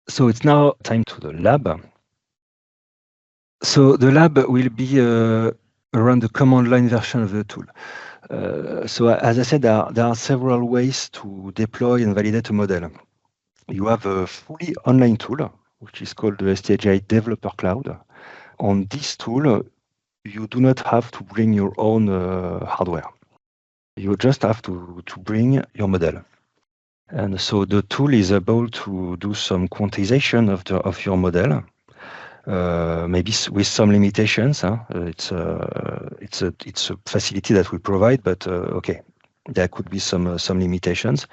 So it's now time to the lab. So the lab will be around the command line version of the tool. So as I said, there are several ways to deploy and validate a model. You have a fully online tool, which is called the STAGI Developer Cloud. On this tool, you do not have to bring your own hardware. You just have to bring your model. And so the tool is able to do some quantization of your model, maybe with some limitations. It's a facility that we provide, but okay, there could be some limitations.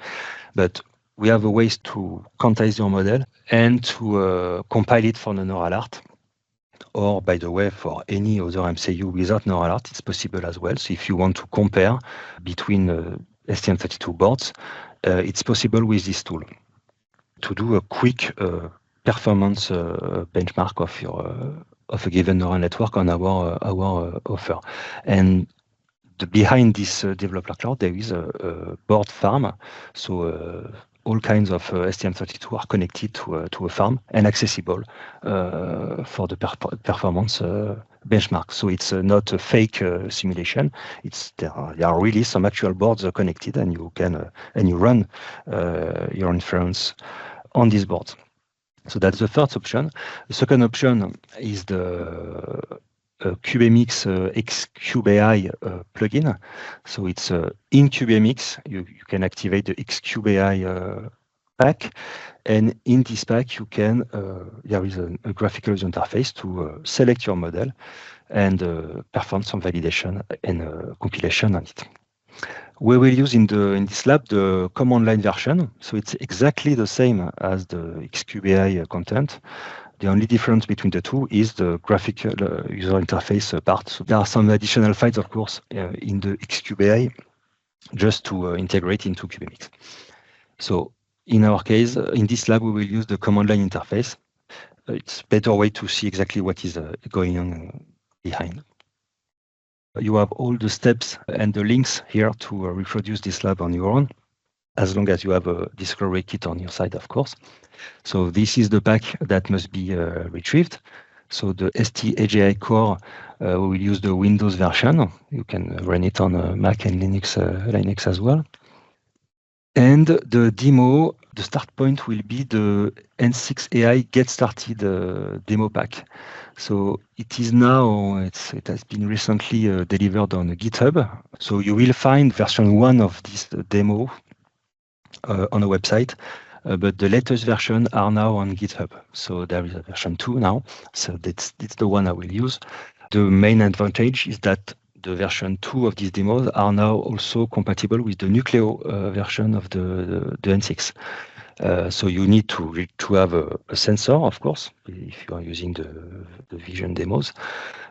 But we have a ways to quantize your model and to compile it for the neural art. Or, by the way, for any other MCU without neural art, it's possible as well. So if you want to compare between STM32 boards, it's possible with this tool to do a quick performance benchmark of a given neural network on our offer. And behind this developer cloud, there is a board farm. So all kinds of STM32 are connected to a farm and accessible for the performance benchmark. So it's not a fake simulation. There are really some actual boards connected, and you can and you run your inference on these boards. So that's the first option. The second option is the CubeMX XCubeAI plugin. So it's in CubeMX, you can activate the XCubeAI pack, and in this pack you can there is a graphical user interface to select your model and perform some validation and compilation on it. We will use in this lab the command line version, so it's exactly the same as the XCubeAI content. The only difference between the two is the graphical user interface part. So there are some additional files, of course, in the XCubeAI just to integrate into CubeMX. So in our case, in this lab, we will use the command line interface. It's a better way to see exactly what is going on behind. You have all the steps and the links here to reproduce this lab on your own, as long as you have a discovery kit on your side, of course. So this is the pack that must be retrieved. So the STAGI core, we will use the Windows version. You can run it on Mac and Linux as well. And the demo, the start point will be the N6 AI Get Started demo pack. So it is now, it has been recently delivered on GitHub. So you will find version 1 of this demo on a website. But the latest version are now on GitHub. So there is a version 2 now. So that's the one I will use. The main advantage is that the version 2 of these demos are now also compatible with the Nucleo version of the N6. So you need to have a sensor, of course, if you are using the vision demos.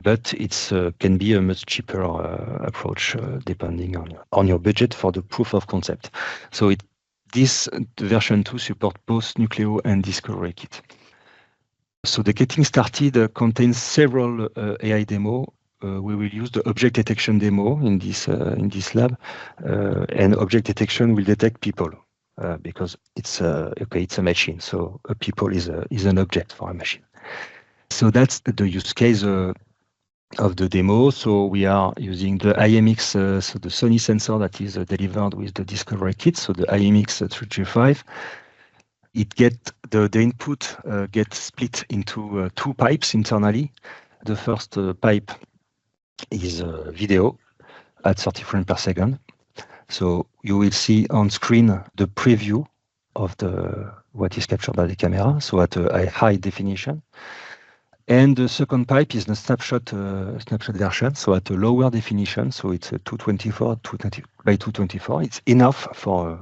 But it can be a much cheaper approach depending on your budget for the proof of concept. So this version 2 supports both Nucleo and Discovery Kit. So the getting started contains several AI demo. We will use the object detection demo in this lab, and object detection will detect people because it's a machine. So a people is an object for a machine. So that's the use case of the demo. So we are using the IMX, so the Sony sensor that is delivered with the Discovery Kit, so the IMX335. The input gets split into 2 pipes internally. The first pipe is video at 30 frames per second. So you will see on screen the preview of what is captured by the camera, so at a high definition. And the second pipe is the snapshot version, so at a lower definition, so it's a 224 by 224. It's enough for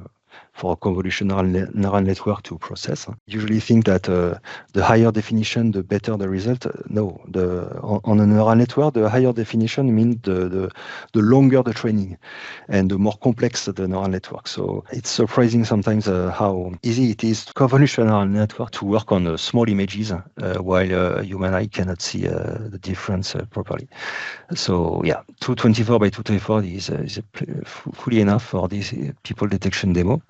a convolutional neural network to process. Usually think that the higher definition, the better the result. No, on a neural network, the higher definition means the longer the training and the more complex the neural network. So it's surprising sometimes how easy it is to convolutional network to work on small images while human eye cannot see the difference properly. So yeah, 224 by 224 is fully enough for this people detection demo.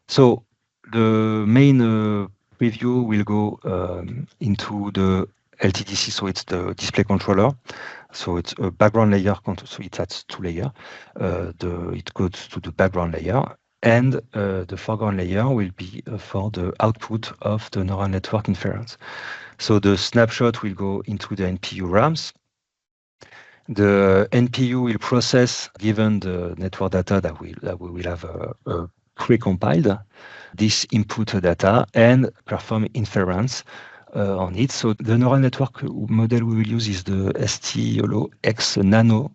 So the main preview will go into the LTDC, so it's the display controller. So it's a background layer, so it has two layers. It goes to the background layer, and the foreground layer will be for the output of the neural network inference. So the snapshot will go into the NPU RAMs. The NPU will process, given the network data that we will have pre-compiled, this input data and perform inference on it. So the neural network model we will use is the ST Nano.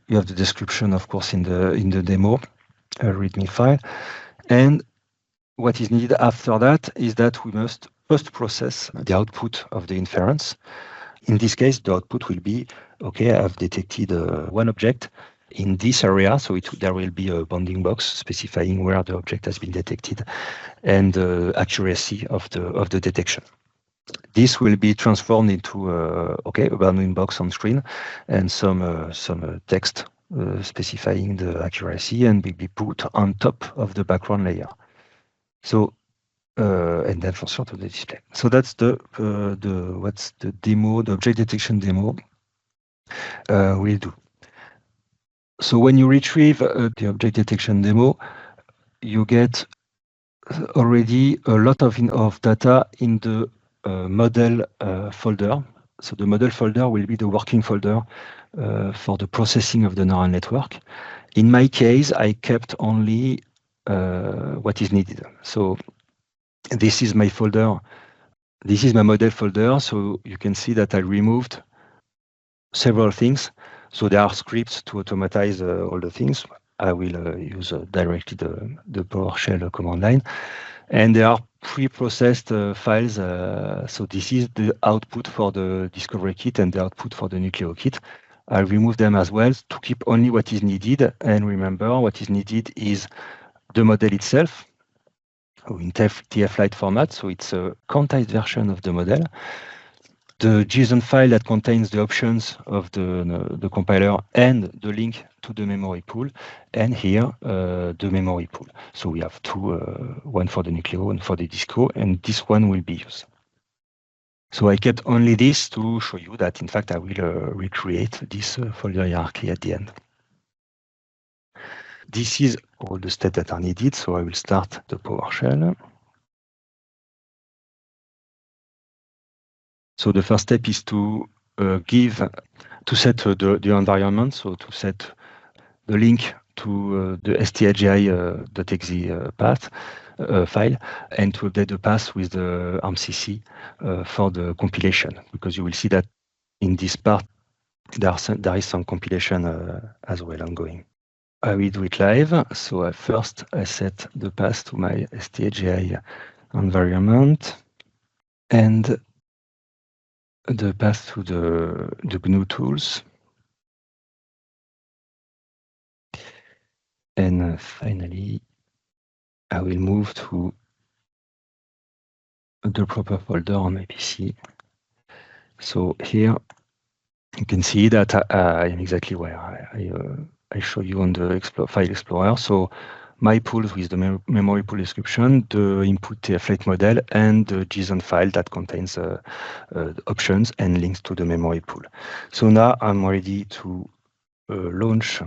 You have the description, of course, in the demo README file. And what is needed after that is that we must post-process the output of the inference. In this case, the output will be, okay, I've detected one object in this area, so there will be a bounding box specifying where the object has been detected and the accuracy of the detection. This will be transformed into a bounding box on screen and some text specifying the accuracy, and will be put on top of the background layer. So and then transfer to the display. So that's what's the demo, the object detection demo will do. So when you retrieve the object detection demo, you get already a lot of data in the model folder. So the model folder will be the working folder for the processing of the neural network. In my case, I kept only what is needed. So this is my folder. This is my model folder. So you can see that I removed several things. So there are scripts to automatize all the things. I will use directly the PowerShell command line. And there are pre-processed files. So this is the output for the discovery kit and the output for the nucleo kit. I remove them as well to keep only what is needed. And remember, what is needed is the model itself in TF-Lite format. So it's a quantized version of the model. The JSON file that contains the options of the compiler and the link to the memory pool, and here the memory pool. So we have two, one for the nucleo, one for the disco, and this one will be used. So I kept only this to show you that, in fact, I will recreate this folder hierarchy at the end. This is all the steps that are needed, so I will start the PowerShell. So the first step is to set the environment, so to set the link to the stagi.exe path file, and to update the path with the ARMCC for the compilation, because you will see that in this part there is some compilation as well ongoing. I will do it live. So first I set the path to my stagi environment and the path to the GNU tools. And finally, I will move to the proper folder on my PC. So here you can see that I am exactly where I show you on the file explorer. So my pools with the memory pool description, the input TF-Lite model, and the JSON file that contains options and links to the memory pool. So now I'm ready to launch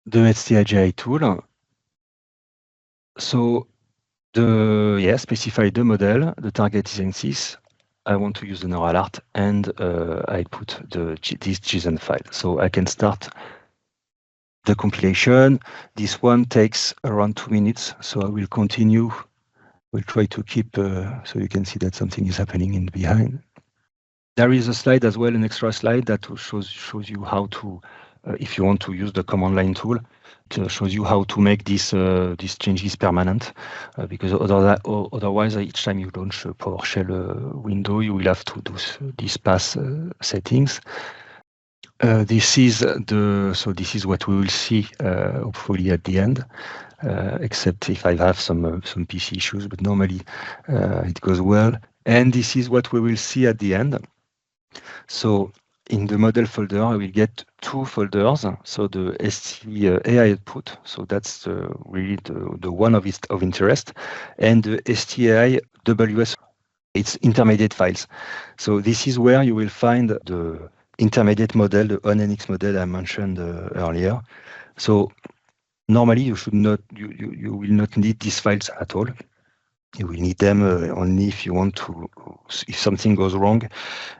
the STAGI tool. So specify the model, the target is N6. I want to use the neural art, and I put this JSON file. So I can start the compilation. This one takes around 2 minutes, so I will continue. We'll try to keep, so you can see that something is happening in behind. There is a slide as well, an extra slide that shows you how to, if you want to use the command line tool, it shows you how to make these changes permanent, because otherwise each time you launch a PowerShell window, you will have to do these path settings. This is what we will see hopefully at the end, except if I have some PC issues, but normally it goes well. And this is what we will see at the end. So in the model folder, I will get 2 folders. So the ST AI output, so that's really the one of interest, and the STI WS, it's intermediate files. So this is where you will find the intermediate model, the ONNX model I mentioned earlier. So normally you will not need these files at all. You will need them only if you want to, if something goes wrong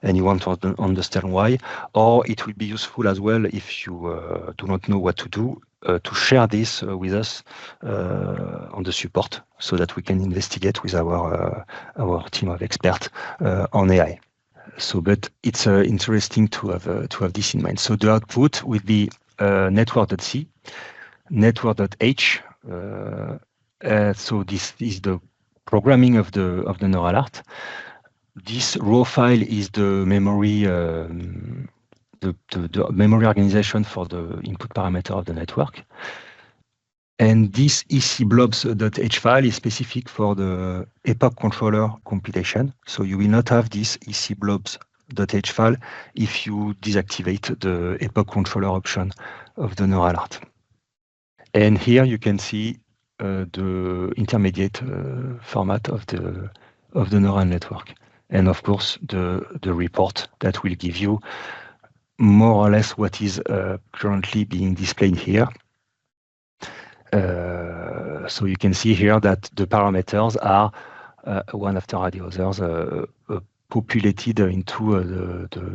and you want to understand why, or it will be useful as well if you do not know what to do, to share this with us on the support so that we can investigate with our team of experts on AI. So, but it's interesting to have this in mind. So the output will be network.c, network.h. So this is the programming of the neural art. This raw file is the memory, the memory organization for the input parameter of the network. And this ecblobs.h file is specific for the epoch controller compilation. So you will not have this ecblobs.h file if you deactivate the epoch controller option of the neural art. And here you can see the intermediate format of the neural network. And of course, the report that will give you more or less what is currently being displayed here. So you can see here that the parameters are one after the others populated into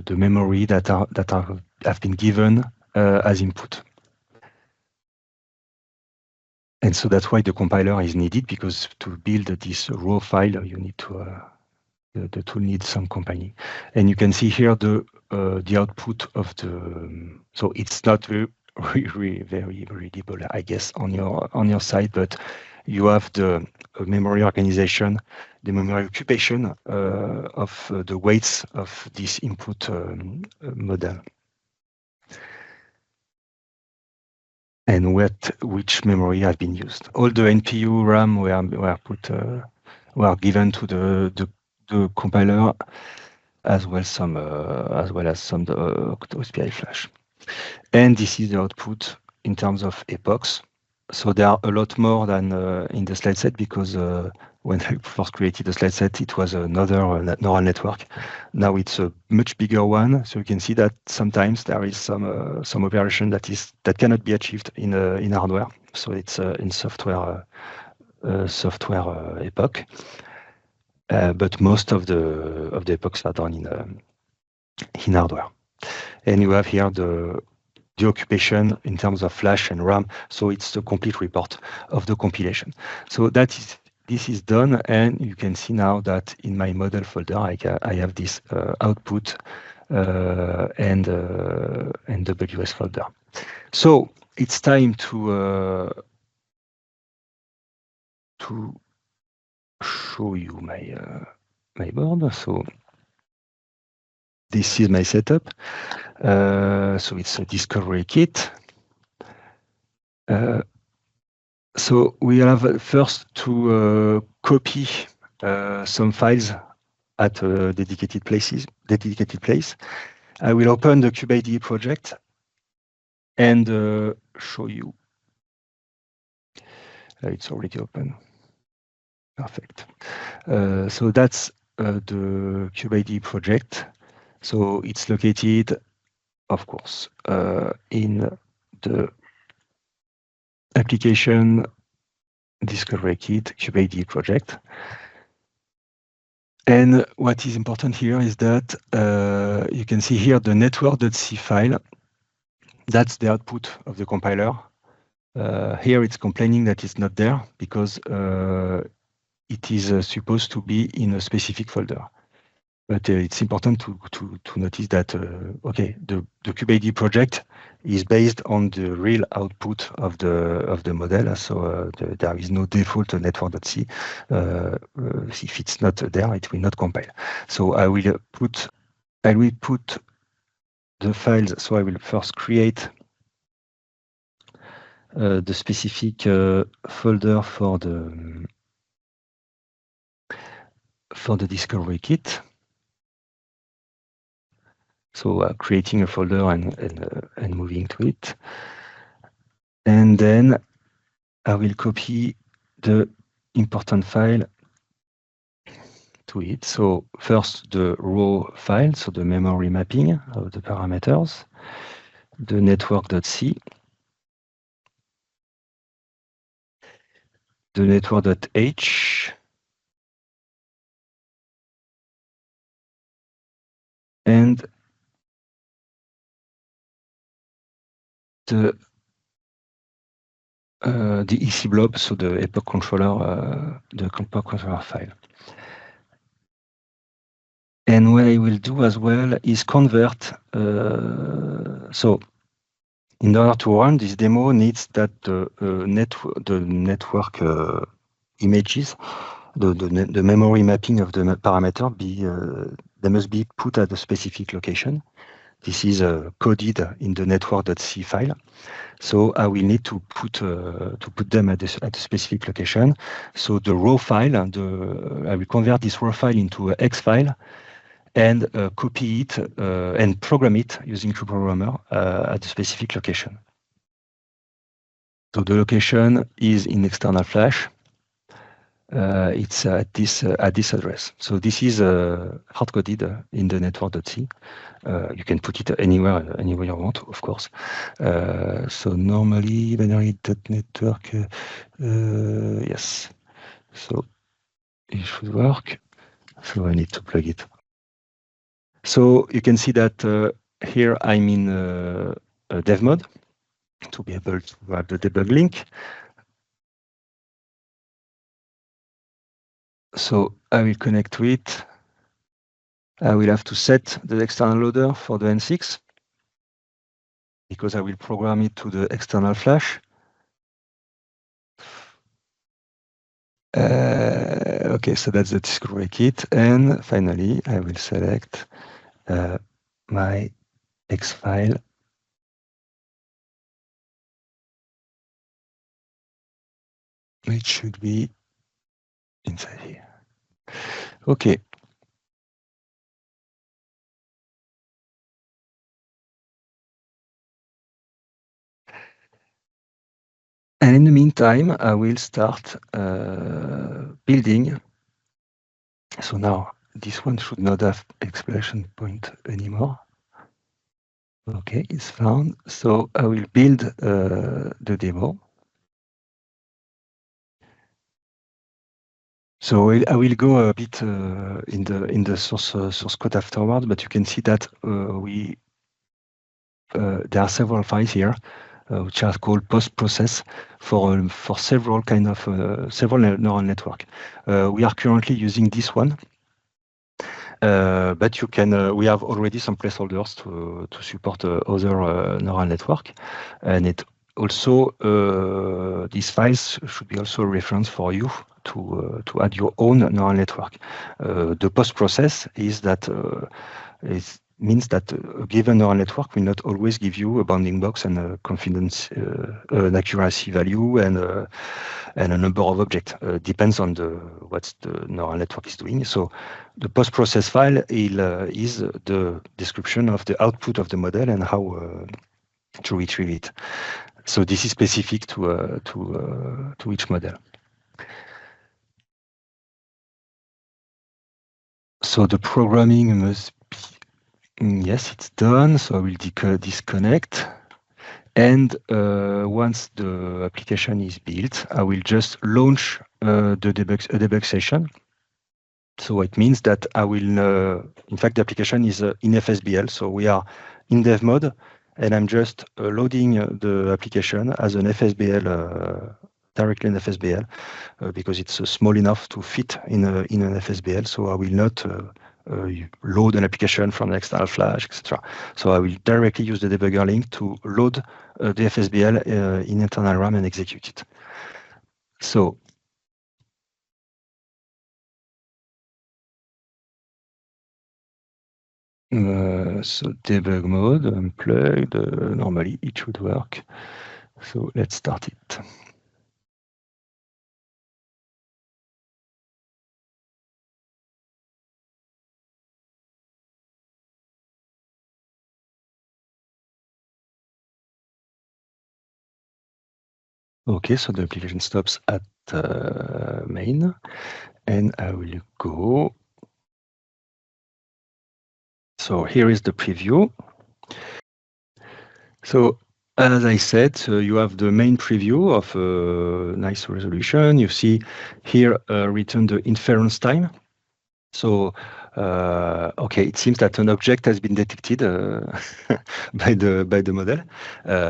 the memory that have been given as input. And so that's why the compiler is needed, because to build this raw file, you need to the tool needs some compiling. And you can see here the output of the. So it's not very readable, I guess, on your side, but you have the memory organization, the memory occupation of the weights of this input model. And which memory has been used. All the NPU RAM were given to the compiler, as well as some OSPI flash. And this is the output in terms of epochs. So there are a lot more than in the slide set, because when I first created the slide set, it was another neural network. Now it's a much bigger one. So you can see that sometimes there is some operation that cannot be achieved in hardware. So it's in software epoch. But most of the epochs are done in hardware. And you have here the occupation in terms of flash and RAM. So it's the complete report of the compilation. So this is done, and you can see now that in my model folder, I have this output and WS folder. So it's time to show you my board. So this is my setup. So it's a discovery kit. So we have first to copy some files at a dedicated place. I will open the CubeIDE project and show you. It's already open. Perfect. So that's the CubeIDE project. So it's located, of course, in the application discovery kit CubeIDE project. And what is important here is that you can see here the network.c file. That's the output of the compiler. Here it's complaining that it's not there because it is supposed to be in a specific folder. But it's important to notice that okay, the CubeIDE project is based on the real output of the model. So there is no default network.c. If it's not there, it will not compile. So I will put the files. So I will first create the specific folder for the discovery kit. So creating a folder and moving to it. And then I will copy the important file to it. So first the raw file, so the memory mapping of the parameters, the network.c, the network.h, and the EC blob, so the epoch controller, file. And what I will do as well is convert. So in order to run this demo, needs that the network images, the memory mapping of the parameter they must be put at a specific location. This is coded in the network.c file. So I will need to put them at a specific location. So the raw file, I will convert this raw file into an X file and copy it and program it using QProgrammer at a specific location. So the location is in external flash. It's at this address. So this is hard-coded in the network.c. You can put it anywhere you want, of course. So normally binary.network, yes. So it should work. So I need to plug it. So you can see that here I'm in dev mode to be able to have the debug link. So I will connect to it. I will have to set the external loader for the N6 because I will program it to the external flash. Okay, so that's the discovery kit. And finally, I will select my X file. It should be inside here. Okay. And in the meantime, I will start building. So now this one should not have exclamation point anymore. Okay, it's found. So I will build the demo. So I will go a bit in the source code afterwards, but you can see that there are several files here which are called post-process for several kind of several neural network. We are currently using this one, but you can. We have already some placeholders to support other neural network, and it also these files should be also a reference for you to add your own neural network. The post-process is that it means that a given neural network will not always give you a bounding box and a confidence, an accuracy value, and a number of objects. Depends on what the neural network is doing. So the post-process file is the description of the output of the model and how to retrieve it. So this is specific to each model. So the programming must be, yes, it's done. So I will disconnect. And once the application is built, I will just launch a debug session. So it means that I will, in fact, the application is in FSBL. So we are in dev mode, and I'm just loading the application as an FSBL, directly in FSBL, because it's small enough to fit in an FSBL. So I will not load an application from an external flash, etc. So I will directly use the debugger link to load the FSBL in internal RAM and execute it. So debug mode, unplugged, normally it should work. So let's start it. Okay, so the application stops at main, and I will go So here is the preview. So as I said, you have the main preview of nice resolution. You see here written the inference time. So, okay, it seems that an object has been detected by the model.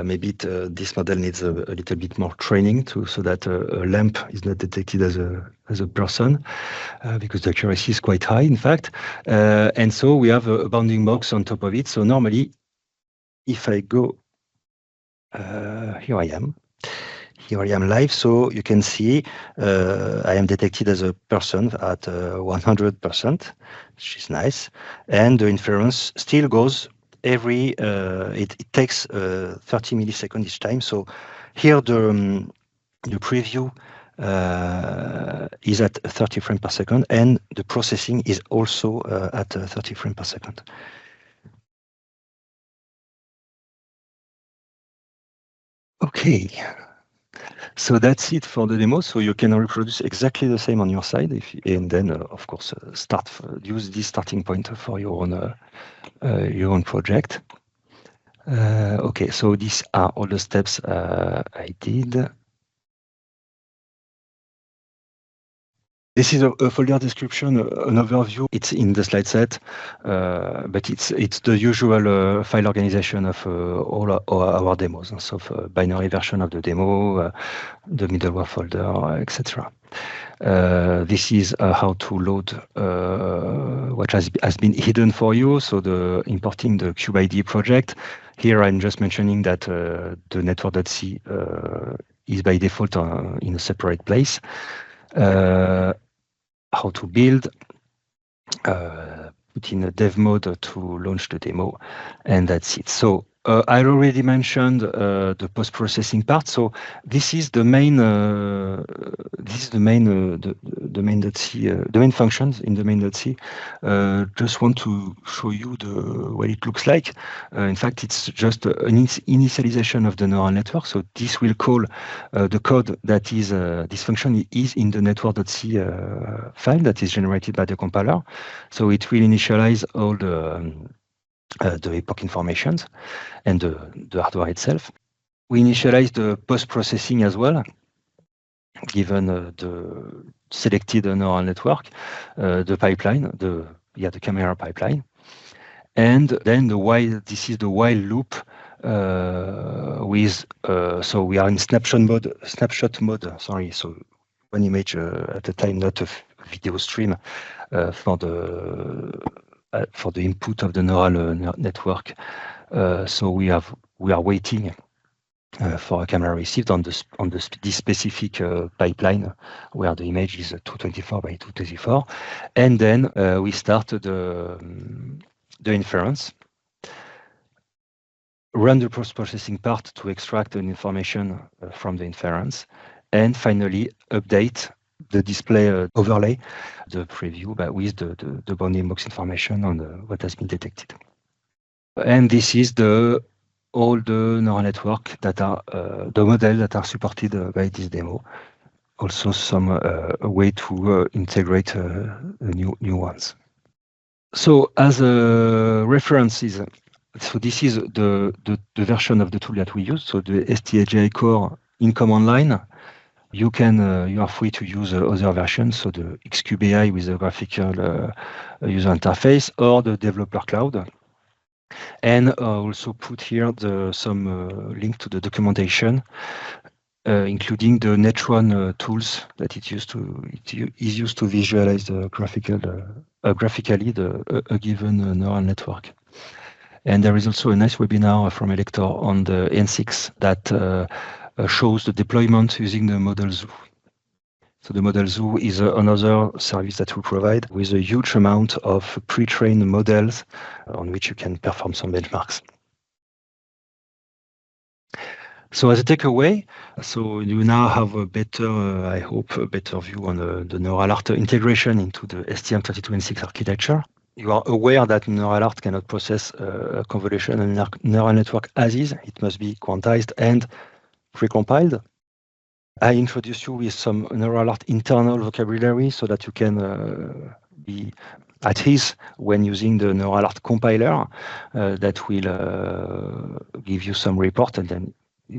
Maybe this model needs a little bit more training so that a lamp is not detected as a person, because the accuracy is quite high, in fact. And so we have a bounding box on top of it. So normally, if I go, here I am. Here I am live, so you can see I am detected as a person at 100%, which is nice. And the inference still goes every, it takes 30 milliseconds each time. So here the preview is at 30 frames per second, and the processing is also at 30 frames per second. Okay. So that's it for the demo. So you can reproduce exactly the same on your side, and then of course use this starting point for your own project. Okay, so these are all the steps I did. This is a folder description, an overview. It's in the slide set, but it's the usual file organization of all our demos. So binary version of the demo, the middleware folder, etc. This is how to load what has been hidden for you. So the importing the CubeIDE project. Here I'm just mentioning that the network.c is by default in a separate place. How to build, put in a dev mode to launch the demo, and that's it. So I already mentioned the post-processing part. So this is the main the main functions in the main.c. Just want to show you what it looks like. In fact, it's just an initialization of the neural network. So this will call the code that is this function is in the network.c file that is generated by the compiler. So it will initialize all the epoch informations and the hardware itself. We initialize the post-processing as well, given the selected neural network, the pipeline, the camera pipeline, and then this is the while loop with so we are in snapshot mode. Sorry, so one image at a time, not a video stream for the input of the neural network. So we are waiting for a camera received on this specific pipeline where the image is 224 by 224, and then we start the inference, run the post-processing part to extract an information from the inference, and finally update the display overlay, the preview, but with the bounding box information on what has been detected. And this is all the neural network that are the models that are supported by this demo. Also some way to integrate new ones. So as a references, so this is the version of the tool that we use. So the STAJ core in command line. You are free to use other versions, so the XCubeAI with the graphical user interface, or the developer cloud. And also put here some link to the documentation, including the Netron tools that it is used to visualize the graphically a given neural network. And there is also a nice webinar from Elector on the N6 that shows the deployment using the model Zoo. So the model Zoo is another service that we provide with a huge amount of pre-trained models on which you can perform some benchmarks. So as a takeaway, so you now have a better, I hope, a better view on the neural art integration into the STM32 N6 architecture. You are aware that neural art cannot process a convolution and neural network as is. It must be quantized and precompiled. I introduce you with some neural art internal vocabulary so that you can be at ease when using the neural art compiler that will give you some report, and then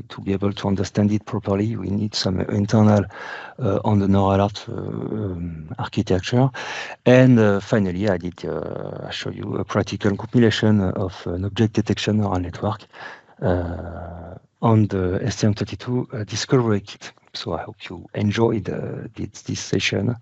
to be able to understand it properly, we need some internal on the neural art architecture. And finally, I show you a practical compilation of an object detection neural network on the STM32 Discovery Kit. So I hope you enjoyed this session.